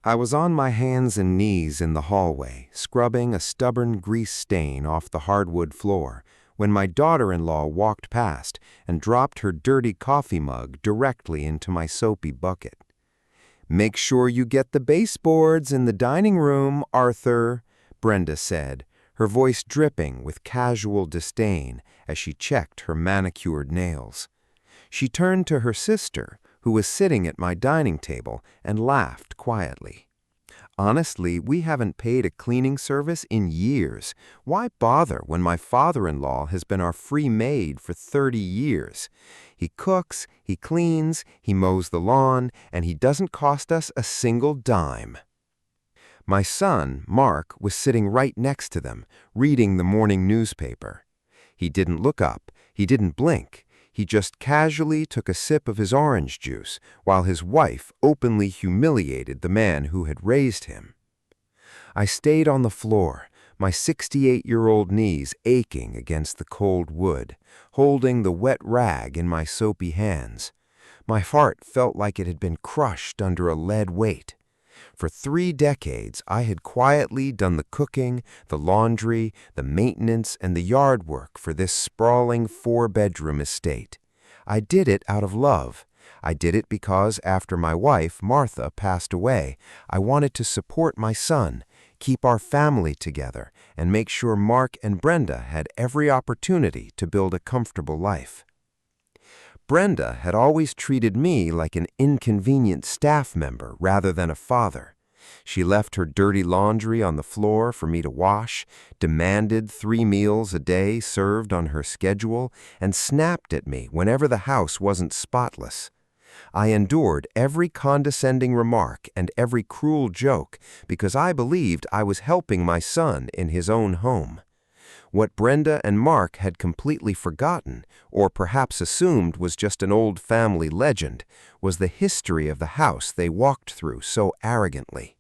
I was on my hands and knees in the hallway, scrubbing a stubborn grease stain off the hardwood floor, when my daughter-in-law walked past and dropped her dirty coffee mug directly into my soapy bucket. "Make sure you get the baseboards in the dining room, Arthur," Brenda said, her voice dripping with casual disdain as she checked her manicured nails. She turned to her sister, who was sitting at my dining table, and laughed quietly. "Honestly, we haven't paid a cleaning service in years. Why bother when my father-in-law has been our free maid for 30 years? He cooks, he cleans, he mows the lawn, and he doesn't cost us a single dime." My son, Mark, was sitting right next to them, reading the morning newspaper. He didn't look up, he didn't blink. He just casually took a sip of his orange juice while his wife openly humiliated the man who had raised him. I stayed on the floor, my 68-year-old knees aching against the cold wood, holding the wet rag in my soapy hands. My heart felt like it had been crushed under a lead weight. For 3 decades, I had quietly done the cooking, the laundry, the maintenance, and the yard work for this sprawling 4-bedroom estate. I did it out of love. I did it because after my wife, Martha, passed away, I wanted to support my son, keep our family together, and make sure Mark and Brenda had every opportunity to build a comfortable life. Brenda had always treated me like an inconvenient staff member rather than a father. She left her dirty laundry on the floor for me to wash, demanded 3 meals a day served on her schedule, and snapped at me whenever the house wasn't spotless. I endured every condescending remark and every cruel joke because I believed I was helping my son in his own home. What Brenda and Mark had completely forgotten, or perhaps assumed was just an old family legend, was the history of the house they walked through so arrogantly.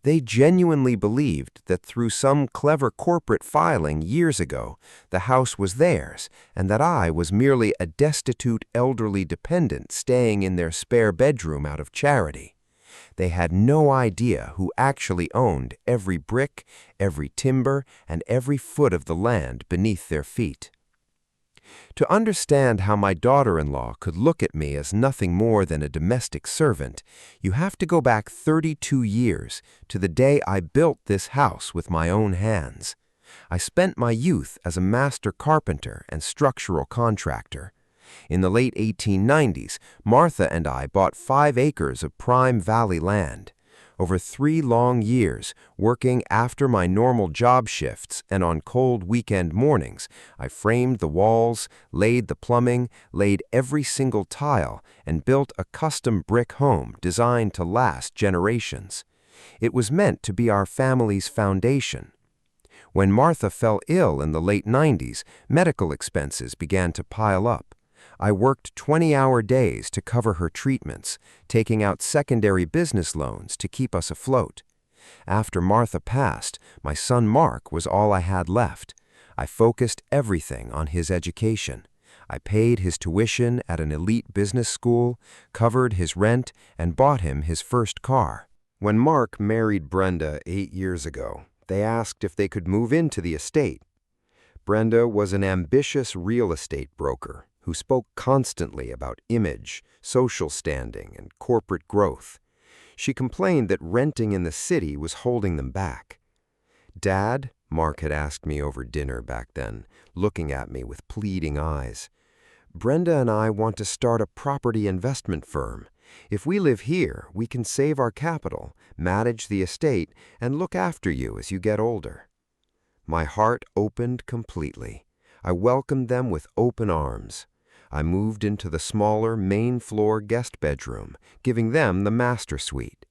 They genuinely believed that through some clever corporate filing years ago, the house was theirs, and that I was merely a destitute elderly dependent staying in their spare bedroom out of charity. They had no idea who actually owned every brick, every timber, and every foot of the land beneath their feet. To understand how my daughter-in-law could look at me as nothing more than a domestic servant, you have to go back 32 years to the day I built this house with my own hands. I spent my youth as a master carpenter and structural contractor. In the late 1890s, Martha and I bought 5 acres of prime valley land. Over 3 long years, working after my normal job shifts and on cold weekend mornings, I framed the walls, laid the plumbing, laid every single tile, and built a custom brick home designed to last generations. It was meant to be our family's foundation. When Martha fell ill in the late 90s, medical expenses began to pile up. I worked 20-hour days to cover her treatments, taking out secondary business loans to keep us afloat. After Martha passed, my son Mark was all I had left. I focused everything on his education. I paid his tuition at an elite business school, covered his rent, and bought him his first car. When Mark married Brenda 8 years ago, they asked if they could move into the estate. Brenda was an ambitious real estate broker who spoke constantly about image, social standing, and corporate growth. She complained that renting in the city was holding them back. "Dad," Mark had asked me over dinner back then, looking at me with pleading eyes, "Brenda and I want to start a property investment firm. If we live here, we can save our capital, manage the estate, and look after you as you get older." My heart opened completely. I welcomed them with open arms. I moved into the smaller main-floor guest bedroom, giving them the master suite.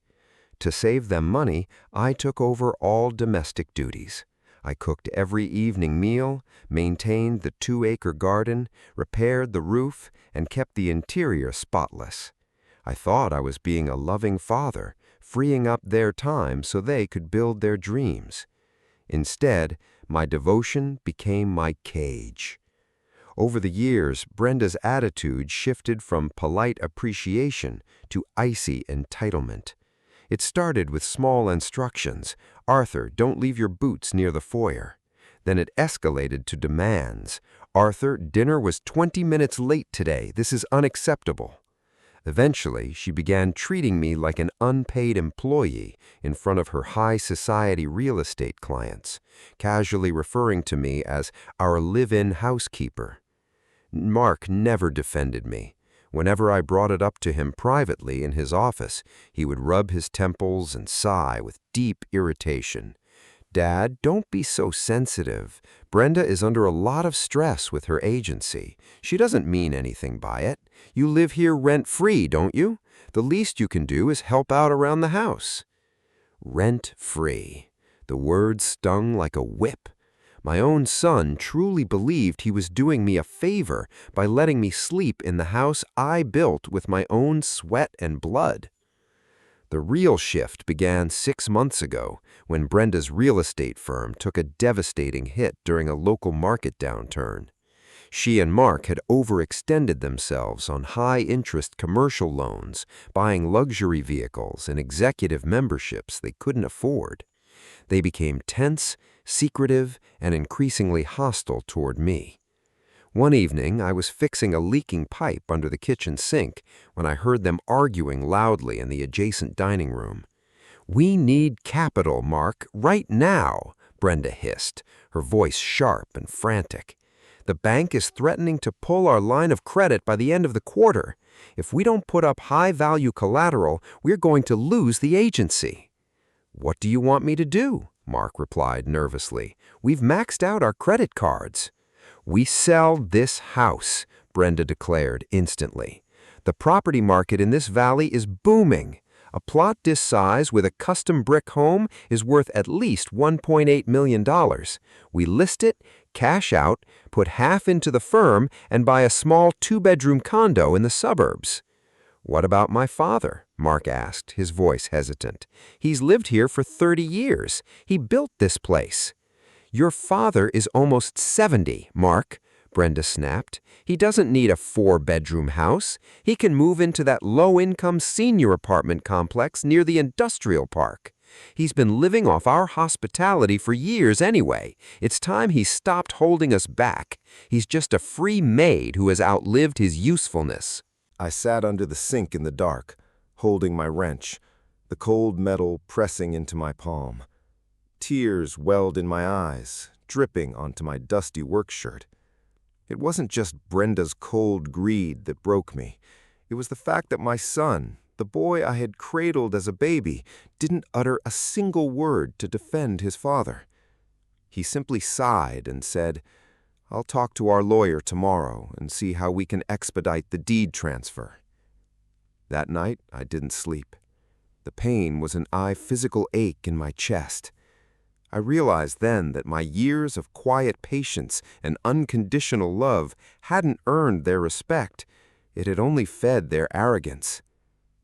To save them money, I took over all domestic duties. I cooked every evening meal, maintained the 2-acre garden, repaired the roof, and kept the interior spotless. I thought I was being a loving father, freeing up their time so they could build their dreams. Instead, my devotion became my cage. Over the years, Brenda's attitude shifted from polite appreciation to icy entitlement. It started with small instructions. Arthur, don't leave your boots near the foyer. Then it escalated to demands. Arthur, dinner was 20 minutes late today. This is unacceptable. Eventually, she began treating me like an unpaid employee in front of her high society real estate clients, casually referring to me as our live-in housekeeper. Mark never defended me. Whenever I brought it up to him privately in his office, he would rub his temples and sigh with deep irritation. Dad, don't be so sensitive. Brenda is under a lot of stress with her agency. She doesn't mean anything by it. You live here rent-free, don't you? The least you can do is help out around the house. Rent-free. The word stung like a whip. My own son truly believed he was doing me a favor by letting me sleep in the house I built with my own sweat and blood. The real shift began 6 months ago when Brenda's real estate firm took a devastating hit during a local market downturn. She and Mark had overextended themselves on high-interest commercial loans, buying luxury vehicles and executive memberships they couldn't afford. They became tense, secretive, and increasingly hostile toward me. One evening, I was fixing a leaking pipe under the kitchen sink when I heard them arguing loudly in the adjacent dining room. "We need capital, Mark, right now," Brenda hissed, her voice sharp and frantic. "The bank is threatening to pull our line of credit by the end of the quarter. If we don't put up high-value collateral, we're going to lose the agency." "What do you want me to do?" Mark replied nervously. "We've maxed out our credit cards." "We sell this house," Brenda declared instantly. "The property market in this valley is booming. A plot this size with a custom brick home is worth at least $1.8 million. We list it, cash out, put half into the firm, and buy a small 2-bedroom condo in the suburbs." "What about my father?" Mark asked, his voice hesitant. "He's lived here for 30 years. He built this place." "Your father is almost 70, Mark," Brenda snapped. "He doesn't need a 4-bedroom house. He can move into that low-income senior apartment complex near the industrial park. He's been living off our hospitality for years anyway. It's time he stopped holding us back. He's just a free maid who has outlived his usefulness." I sat under the sink in the dark, holding my wrench, the cold metal pressing into my palm. Tears welled in my eyes, dripping onto my dusty work shirt. It wasn't just Brenda's cold greed that broke me. It was the fact that my son, the boy I had cradled as a baby, didn't utter a single word to defend his father. He simply sighed and said, "I'll talk to our lawyer tomorrow and see how we can expedite the deed transfer." That night, I didn't sleep. The pain was an physical ache in my chest. I realized then that my years of quiet patience and unconditional love hadn't earned their respect. It had only fed their arrogance.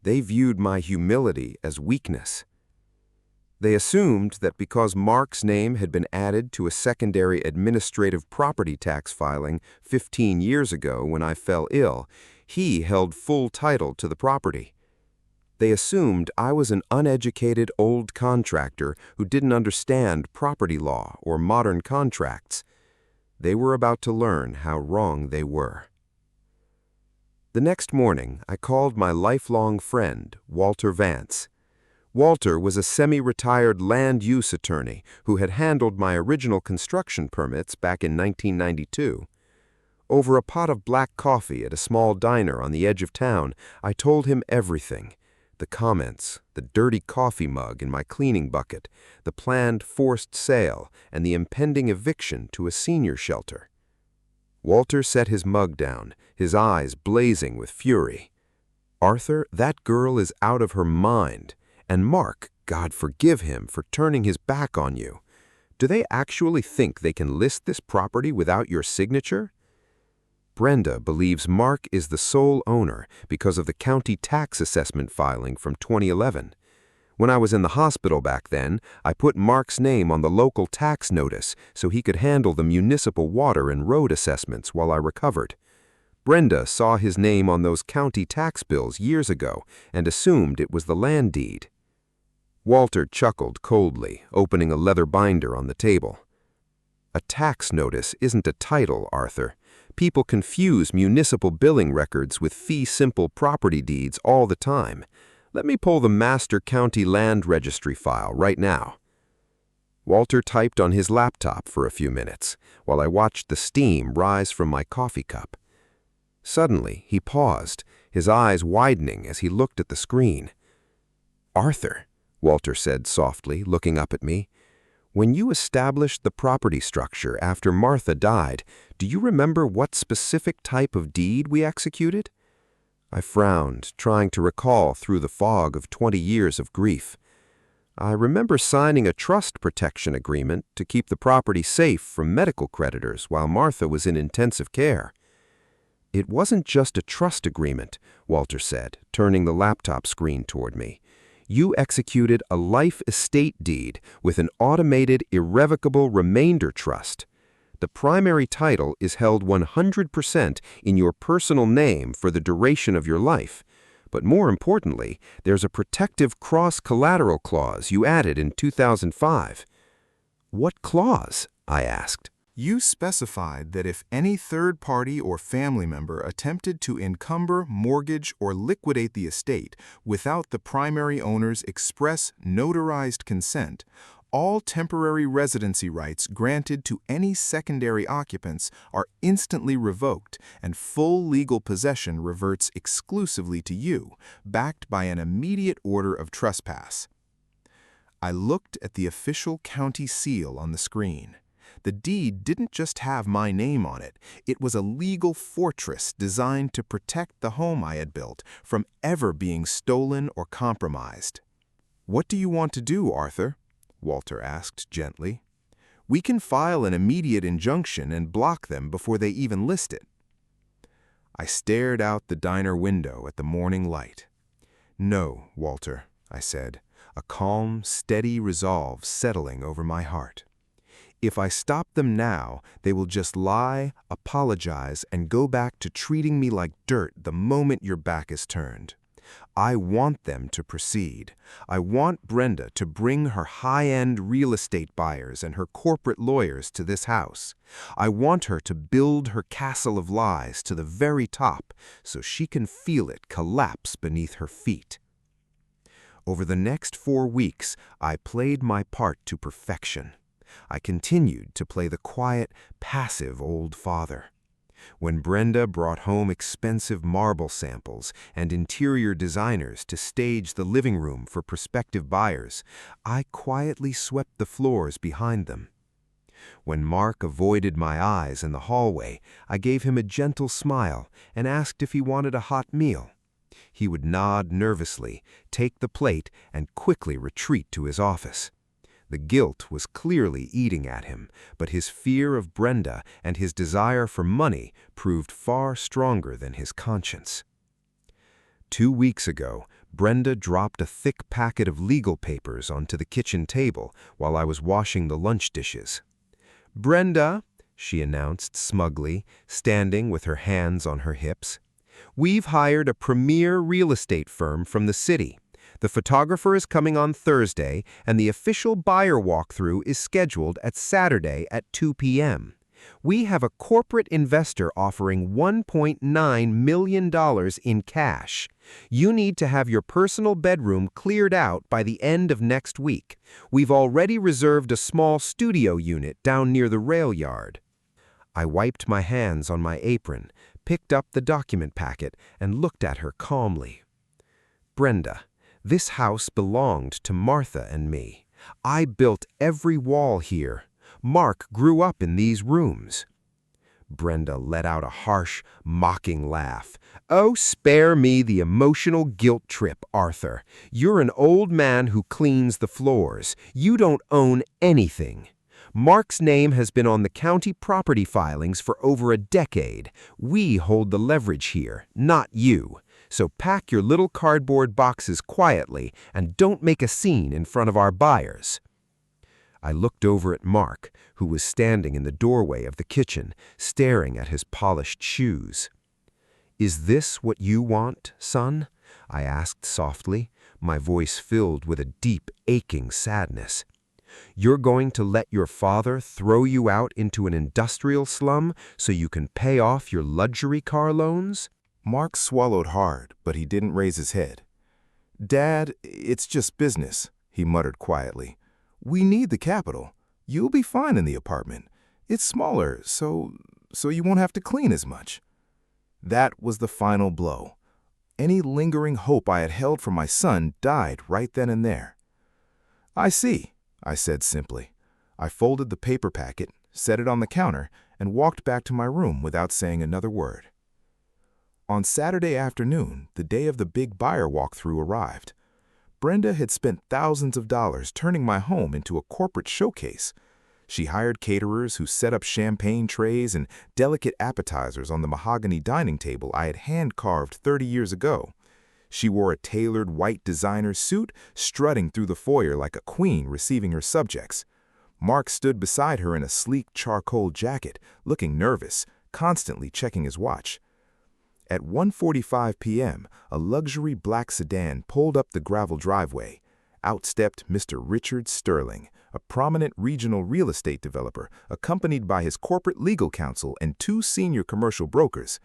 They viewed my humility as weakness. They assumed that because Mark's name had been added to a secondary administrative property tax filing 15 years ago when I fell ill, he held full title to the property. They assumed I was an uneducated old contractor who didn't understand property law or modern contracts. They were about to learn how wrong they were. The next morning, I called my lifelong friend, Walter Vance. Walter was a semi-retired land use attorney who had handled my original construction permits back in 1992. Over a pot of black coffee at a small diner on the edge of town, I told him everything. The comments, the dirty coffee mug in my cleaning bucket, the planned forced sale, and the impending eviction to a senior shelter. Walter set his mug down, his eyes blazing with fury. "Arthur, that girl is out of her mind. And Mark, God forgive him for turning his back on you. Do they actually think they can list this property without your signature?" Brenda believes Mark is the sole owner because of the county tax assessment filing from 2011. When I was in the hospital back then, I put Mark's name on the local tax notice so he could handle the municipal water and road assessments while I recovered. Brenda saw his name on those county tax bills years ago and assumed it was the land deed. Walter chuckled coldly, opening a leather binder on the table. A tax notice isn't a title, Arthur. People confuse municipal billing records with fee-simple property deeds all the time. Let me pull the Master County Land Registry file right now. Walter typed on his laptop for a few minutes, while I watched the steam rise from my coffee cup. Suddenly, he paused, his eyes widening as he looked at the screen. "Arthur," Walter said softly, looking up at me, "when you established the property structure after Martha died, do you remember what specific type of deed we executed?" I frowned, trying to recall through the fog of 20 years of grief. I remember signing a trust protection agreement to keep the property safe from medical creditors while Martha was in intensive care. "It wasn't just a trust agreement," Walter said, turning the laptop screen toward me. "You executed a life estate deed with an automated irrevocable remainder trust. The primary title is held 100% in your personal name for the duration of your life. But more importantly, there's a protective cross-collateral clause you added in 2005. "What clause?" I asked. You specified that if any third party or family member attempted to encumber, mortgage, or liquidate the estate without the primary owner's express notarized consent, all temporary residency rights granted to any secondary occupants are instantly revoked and full legal possession reverts exclusively to you, backed by an immediate order of trespass." I looked at the official county seal on the screen. The deed didn't just have my name on it. It was a legal fortress designed to protect the home I had built from ever being stolen or compromised. "What do you want to do, Arthur?" Walter asked gently. "We can file an immediate injunction and block them before they even list it." I stared out the diner window at the morning light. "No, Walter," I said, a calm, steady resolve settling over my heart. "If I stop them now, they will just lie, apologize, and go back to treating me like dirt the moment your back is turned. I want them to proceed. I want Brenda to bring her high-end real estate buyers and her corporate lawyers to this house. I want her to build her castle of lies to the very top so she can feel it collapse beneath her feet." Over the next 4 weeks, I played my part to perfection. I continued to play the quiet, passive old father. When Brenda brought home expensive marble samples and interior designers to stage the living room for prospective buyers, I quietly swept the floors behind them. When Mark avoided my eyes in the hallway, I gave him a gentle smile and asked if he wanted a hot meal. He would nod nervously, take the plate, and quickly retreat to his office. The guilt was clearly eating at him, but his fear of Brenda and his desire for money proved far stronger than his conscience. 2 weeks ago, Brenda dropped a thick packet of legal papers onto the kitchen table while I was washing the lunch dishes. "Brenda," she announced smugly, standing with her hands on her hips, "we've hired a premier real estate firm from the city. The photographer is coming on Thursday, and the official buyer walkthrough is scheduled at Saturday at 2 p.m. We have a corporate investor offering $1.9 million in cash. You need to have your personal bedroom cleared out by the end of next week. We've already reserved a small studio unit down near the rail yard." I wiped my hands on my apron, picked up the document packet, and looked at her calmly. "Brenda, this house belonged to Martha and me. I built every wall here. Mark grew up in these rooms." Brenda let out a harsh, mocking laugh. "Oh, spare me the emotional guilt trip, Arthur. You're an old man who cleans the floors. You don't own anything. Mark's name has been on the county property filings for over a decade. We hold the leverage here, not you. So pack your little cardboard boxes quietly and don't make a scene in front of our buyers." I looked over at Mark, who was standing in the doorway of the kitchen, staring at his polished shoes. "Is this what you want, son?" I asked softly, my voice filled with a deep, aching sadness. "You're going to let your father throw you out into an industrial slum so you can pay off your luxury car loans?" Mark swallowed hard, but he didn't raise his head. "Dad, it's just business," he muttered quietly. "We need the capital. You'll be fine in the apartment. It's smaller, so you won't have to clean as much." That was the final blow. Any lingering hope I had held for my son died right then and there. "I see," I said simply. I folded the paper packet, set it on the counter, and walked back to my room without saying another word. On Saturday afternoon, the day of the big buyer walkthrough arrived. Brenda had spent thousands of dollars turning my home into a corporate showcase. She hired caterers who set up champagne trays and delicate appetizers on the mahogany dining table I had hand-carved 30 years ago. She wore a tailored white designer suit, strutting through the foyer like a queen receiving her subjects. Mark stood beside her in a sleek charcoal jacket, looking nervous, constantly checking his watch. At 1:45 p.m., a luxury black sedan pulled up the gravel driveway. Out stepped Mr. Richard Sterling, a prominent regional real estate developer, accompanied by his corporate legal counsel and 2 senior commercial brokers.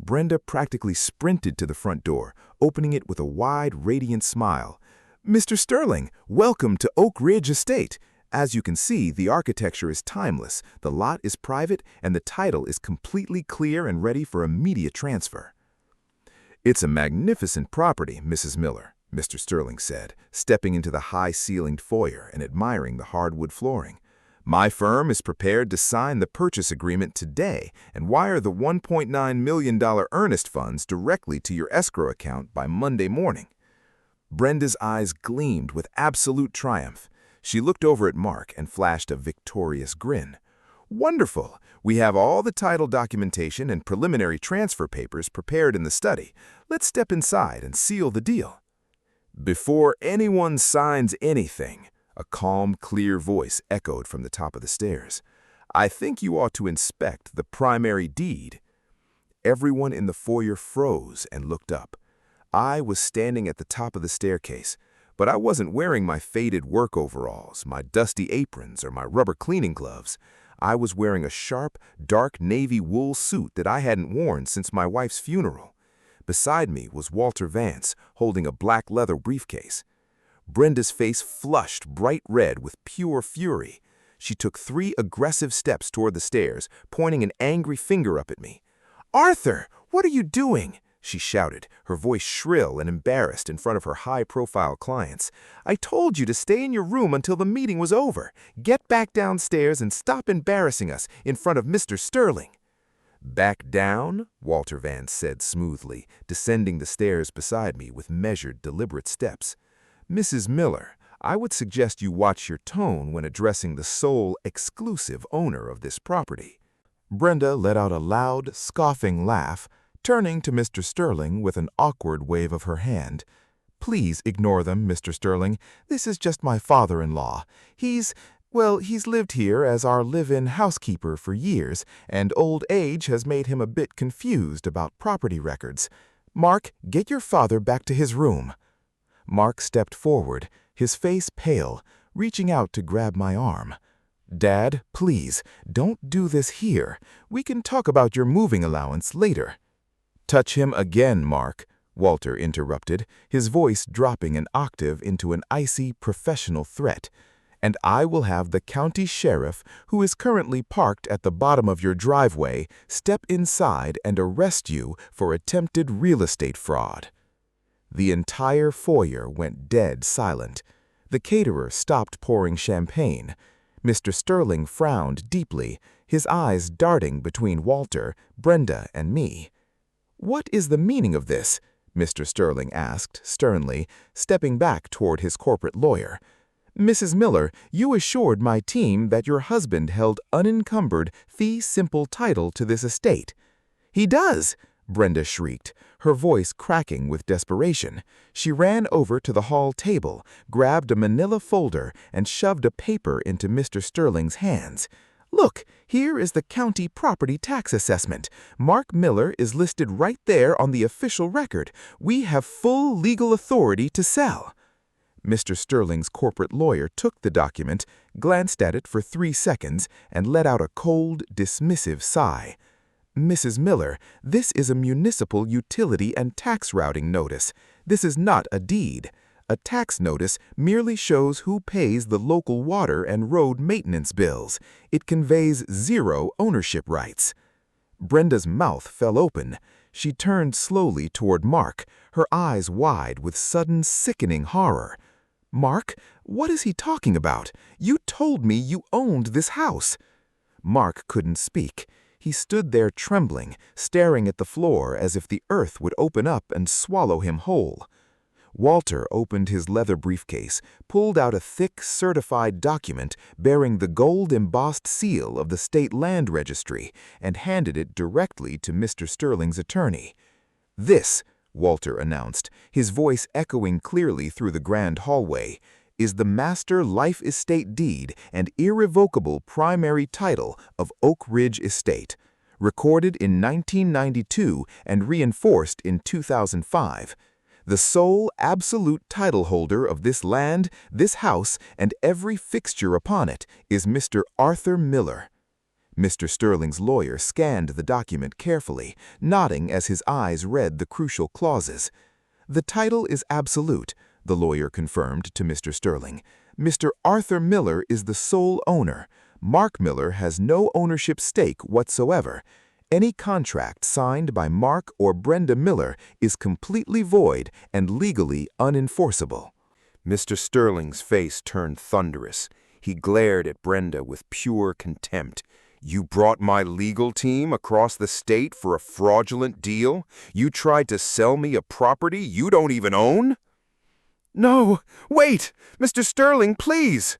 Brenda practically sprinted to the front door, opening it with a wide, radiant smile. "Mr. Sterling, welcome to Oak Ridge Estate. As you can see, the architecture is timeless, the lot is private, and the title is completely clear and ready for immediate transfer." "It's a magnificent property, Mrs. Miller," Mr. Sterling said, stepping into the high-ceilinged foyer and admiring the hardwood flooring. "My firm is prepared to sign the purchase agreement today and wire the $1.9 million earnest funds directly to your escrow account by Monday morning." Brenda's eyes gleamed with absolute triumph. She looked over at Mark and flashed a victorious grin. "Wonderful! We have all the title documentation and preliminary transfer papers prepared in the study. Let's step inside and seal the deal." "Before anyone signs anything," a calm, clear voice echoed from the top of the stairs, "I think you ought to inspect the primary deed." Everyone in the foyer froze and looked up. I was standing at the top of the staircase, but I wasn't wearing my faded work overalls, my dusty aprons, or my rubber cleaning gloves. I was wearing a sharp, dark navy wool suit that I hadn't worn since my wife's funeral. Beside me was Walter Vance, holding a black leather briefcase. Brenda's face flushed bright red with pure fury. She took 3 aggressive steps toward the stairs, pointing an angry finger up at me. "Arthur, what are you doing?" she shouted, her voice shrill and embarrassed in front of her high-profile clients. "I told you to stay in your room until the meeting was over. Get back downstairs and stop embarrassing us in front of Mr. Sterling." "Back down?" Walter Vance said smoothly, descending the stairs beside me with measured, deliberate steps. "Mrs. Miller, I would suggest you watch your tone when addressing the sole, exclusive owner of this property." Brenda let out a loud, scoffing laugh, turning to Mr. Sterling with an awkward wave of her hand. "Please ignore them, Mr. Sterling. This is just my father-in-law. He's lived here as our live-in housekeeper for years, and old age has made him a bit confused about property records. Mark, get your father back to his room." Mark stepped forward, his face pale, reaching out to grab my arm. "Dad, please, don't do this here. We can talk about your moving allowance later." "Touch him again, Mark," Walter interrupted, his voice dropping an octave into an icy, professional threat. "And I will have the county sheriff, who is currently parked at the bottom of your driveway, step inside and arrest you for attempted real estate fraud." The entire foyer went dead silent. The caterer stopped pouring champagne. Mr. Sterling frowned deeply, his eyes darting between Walter, Brenda, and me. "What is the meaning of this?" Mr. Sterling asked sternly, stepping back toward his corporate lawyer. "Mrs. Miller, you assured my team that your husband held unencumbered, fee-simple title to this estate." "He does!" Brenda shrieked, her voice cracking with desperation. She ran over to the hall table, grabbed a manila folder, and shoved a paper into Mr. Sterling's hands. Look, here is the county property tax assessment. Mark Miller is listed right there on the official record. We have full legal authority to sell." Mr. Sterling's corporate lawyer took the document, glanced at it for 3 seconds, and let out a cold, dismissive sigh. "Mrs. Miller, this is a municipal utility and tax routing notice. This is not a deed. A tax notice merely shows who pays the local water and road maintenance bills. It conveys 0 ownership rights." Brenda's mouth fell open. She turned slowly toward Mark, her eyes wide with sudden sickening horror. "Mark, what is he talking about? You told me you owned this house." Mark couldn't speak. He stood there trembling, staring at the floor as if the earth would open up and swallow him whole. Walter opened his leather briefcase, pulled out a thick, certified document bearing the gold-embossed seal of the State Land Registry, and handed it directly to Mr. Sterling's attorney. "This," Walter announced, his voice echoing clearly through the grand hallway, "is the master life estate deed and irrevocable primary title of Oak Ridge Estate, recorded in 1992 and reinforced in 2005. The sole absolute title holder of this land, this house, and every fixture upon it is Mr. Arthur Miller." Mr. Sterling's lawyer scanned the document carefully, nodding as his eyes read the crucial clauses. "The title is absolute," the lawyer confirmed to Mr. Sterling. "Mr. Arthur Miller is the sole owner. Mark Miller has no ownership stake whatsoever. Any contract signed by Mark or Brenda Miller is completely void and legally unenforceable." Mr. Sterling's face turned thunderous. He glared at Brenda with pure contempt. "You brought my legal team across the state for a fraudulent deal? You tried to sell me a property you don't even own?" "No, wait! Mr. Sterling, please!"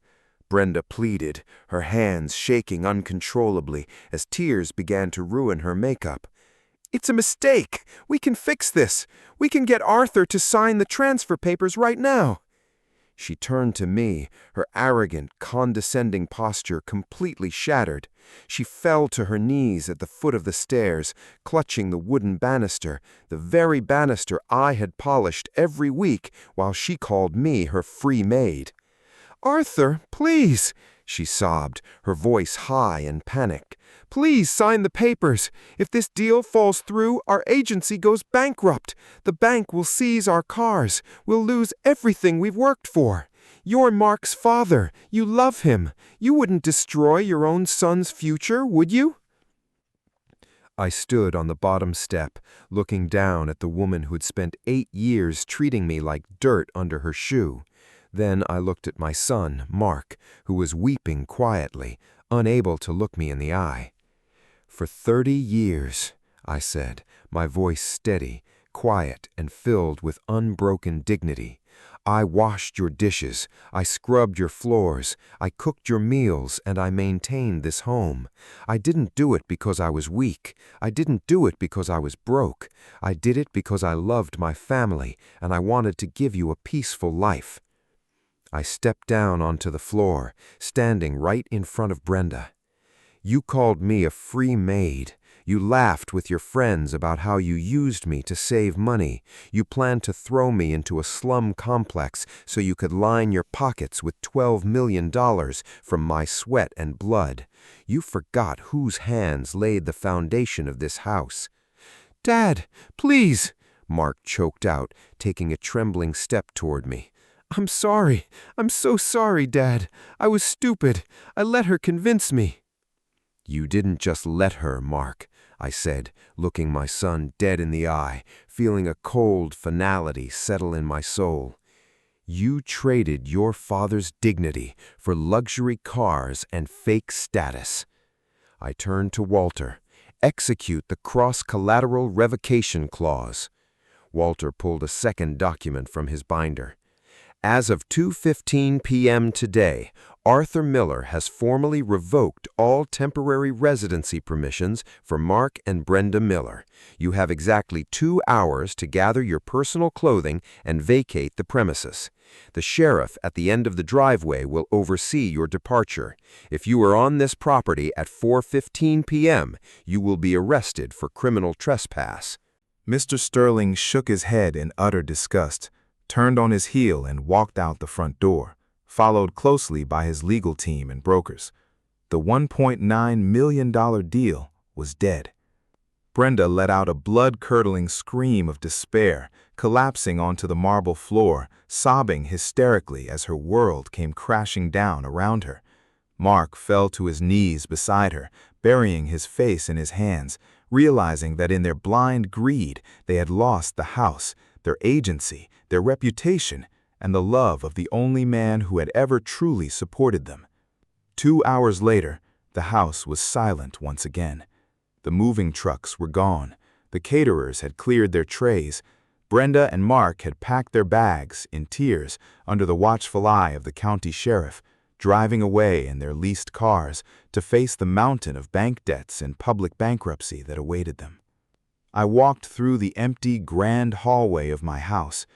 Brenda pleaded, her hands shaking uncontrollably as tears began to ruin her makeup. "It's a mistake. We can fix this. We can get Arthur to sign the transfer papers right now." She turned to me, her arrogant, condescending posture completely shattered. She fell to her knees at the foot of the stairs, clutching the wooden banister, the very banister I had polished every week while she called me her free maid. "Arthur, please," she sobbed, her voice high and panicked. "Please sign the papers. If this deal falls through, our agency goes bankrupt. The bank will seize our cars. We'll lose everything we've worked for. You're Mark's father. You love him. You wouldn't destroy your own son's future, would you?" I stood on the bottom step, looking down at the woman who'd spent 8 years treating me like dirt under her shoe. Then I looked at my son, Mark, who was weeping quietly, unable to look me in the eye. "For 30 years, I said, my voice steady, quiet, and filled with unbroken dignity. "I washed your dishes, I scrubbed your floors, I cooked your meals, and I maintained this home. I didn't do it because I was weak. I didn't do it because I was broke. I did it because I loved my family, and I wanted to give you a peaceful life." I stepped down onto the floor, standing right in front of Brenda. "You called me a free maid. You laughed with your friends about how you used me to save money. You planned to throw me into a slum complex so you could line your pockets with $12 million from my sweat and blood. You forgot whose hands laid the foundation of this house." "Dad, please," Mark choked out, taking a trembling step toward me. "I'm sorry. I'm so sorry, Dad. I was stupid. I let her convince me." "You didn't just let her, Mark," I said, looking my son dead in the eye, feeling a cold finality settle in my soul. "You traded your father's dignity for luxury cars and fake status." I turned to Walter. "Execute the cross-collateral revocation clause." Walter pulled a second document from his binder. "As of 2:15 p.m. today, Arthur Miller has formally revoked all temporary residency permissions for Mark and Brenda Miller. You have exactly 2 hours to gather your personal clothing and vacate the premises. The sheriff at the end of the driveway will oversee your departure. If you are on this property at 4:15 p.m., you will be arrested for criminal trespass." Mr. Sterling shook his head in utter disgust, turned on his heel and walked out the front door, followed closely by his legal team and brokers. The $1.9 million deal was dead. Brenda let out a blood-curdling scream of despair, collapsing onto the marble floor, sobbing hysterically as her world came crashing down around her. Mark fell to his knees beside her, burying his face in his hands, realizing that in their blind greed they had lost the house, their agency, their reputation, and the love of the only man who had ever truly supported them. 2 hours later, the house was silent once again. The moving trucks were gone. The caterers had cleared their trays. Brenda and Mark had packed their bags, in tears, under the watchful eye of the county sheriff, driving away in their leased cars to face the mountain of bank debts and public bankruptcy that awaited them. I walked through the empty, grand hallway of my house.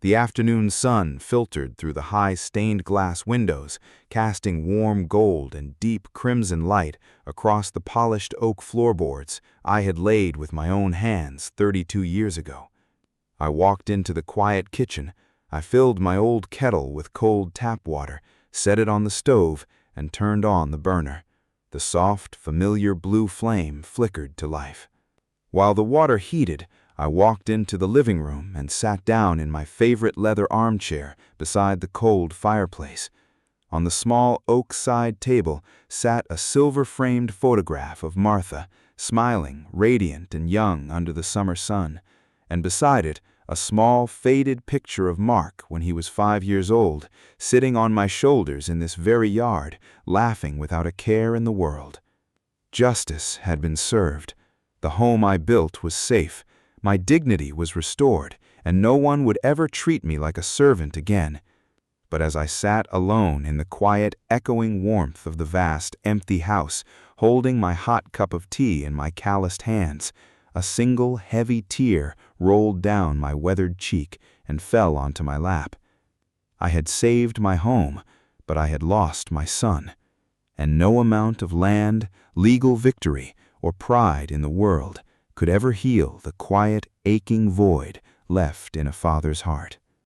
The afternoon sun filtered through the high stained glass windows, casting warm gold and deep crimson light across the polished oak floorboards I had laid with my own hands 32 years ago. I walked into the quiet kitchen. I filled my old kettle with cold tap water, set it on the stove, and turned on the burner. The soft, familiar blue flame flickered to life. While the water heated, I walked into the living room and sat down in my favorite leather armchair beside the cold fireplace. On the small oak side table sat a silver-framed photograph of Martha, smiling, radiant and young under the summer sun, and beside it a small, faded picture of Mark when he was 5 years old, sitting on my shoulders in this very yard, laughing without a care in the world. Justice had been served. The home I built was safe. My dignity was restored, and no one would ever treat me like a servant again. But as I sat alone in the quiet, echoing warmth of the vast, empty house, holding my hot cup of tea in my calloused hands, a single heavy tear rolled down my weathered cheek and fell onto my lap. I had saved my home, but I had lost my son, and no amount of land, legal victory, or pride in the world could ever heal the quiet, aching void left in a father's heart.